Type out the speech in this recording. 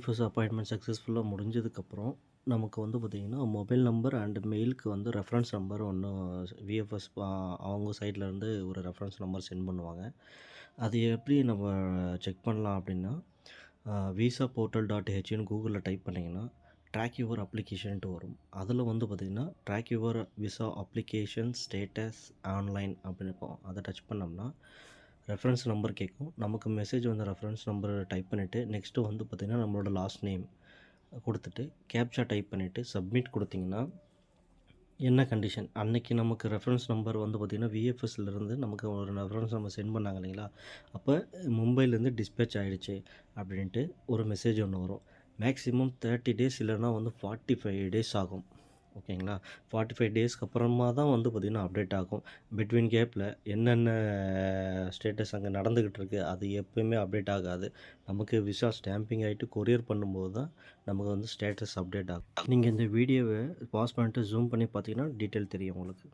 VFS appointment சக்ஸஸ்ஃபுல்லாக முடிஞ்சதுக்கப்புறம் நமக்கு வந்து பார்த்திங்கன்னா மொபைல் நம்பர் அண்ட் மெயிலுக்கு வந்து ரெஃபரன்ஸ் நம்பர் ஒன்று விஎஃப்எஸ் அவங்க சைட்லேருந்து ஒரு ரெஃபரன்ஸ் நம்பர் சென்ட் பண்ணுவாங்க. அது எப்படி நம்ம செக் பண்ணலாம் அப்படின்னா விசா போர்ட்டல் .hன்னு கூகுளில் டைப் பண்ணிங்கன்னா ட்ராக் யுவர் அப்ளிகேஷன்ட்டு வரும். அதில் வந்து பார்த்திங்கன்னா track your visa application status online அப்படின்னு இருக்கும். அதை டச் பண்ணோம்னா ரெஃபரன்ஸ் நம்பர் கேட்கும். நமக்கு மெசேஜ் வந்து ரெஃபரன்ஸ் நம்பர் டைப் பண்ணிவிட்டு நெக்ஸ்ட்டு வந்து பார்த்திங்கன்னா நம்மளோட லாஸ்ட் நேம் கொடுத்துட்டு கேப்சா டைப் பண்ணிவிட்டு சப்மிட் கொடுத்திங்கன்னா என்ன கண்டிஷன் அன்னைக்கு நமக்கு ரெஃபரன்ஸ் நம்பர் வந்து பார்த்திங்கன்னா விஎஃப்எஸ்லேருந்து நமக்கு ஒரு ரெஃபரன்ஸ் நம்பர் சென்ட் பண்ணாங்க இல்லைங்களா, அப்போ மும்பைலேருந்து டிஸ்பேச் ஆகிடுச்சு அப்படின்ட்டு ஒரு மெசேஜ் ஒன்று வரும். மேக்ஸிமம் 30 டேஸ் இல்லைன்னா வந்து 45 டேஸ் ஆகும். ஓகேங்களா, 45 டேஸ்க்கு அப்புறமா தான் வந்து பார்த்திங்கன்னா அப்டேட் ஆகும். பிட்வீன் கேப்பில் என்னென்ன ஸ்டேட்டஸ் அங்கே நடந்துக்கிட்டு இருக்குது அது எப்போயுமே அப்டேட் ஆகாது. நமக்கு விசா ஸ்டாம்பிங் ஆகிட்டு கொரியர் பண்ணும்போது தான் நமக்கு வந்து ஸ்டேட்டஸ் அப்டேட் ஆகும். நீங்கள் இந்த வீடியோவை பாஸ் பண்ணிட்டு ஜூம் பண்ணி பார்த்தீங்கன்னா டீட்டெயில் தெரியும் உங்களுக்கு.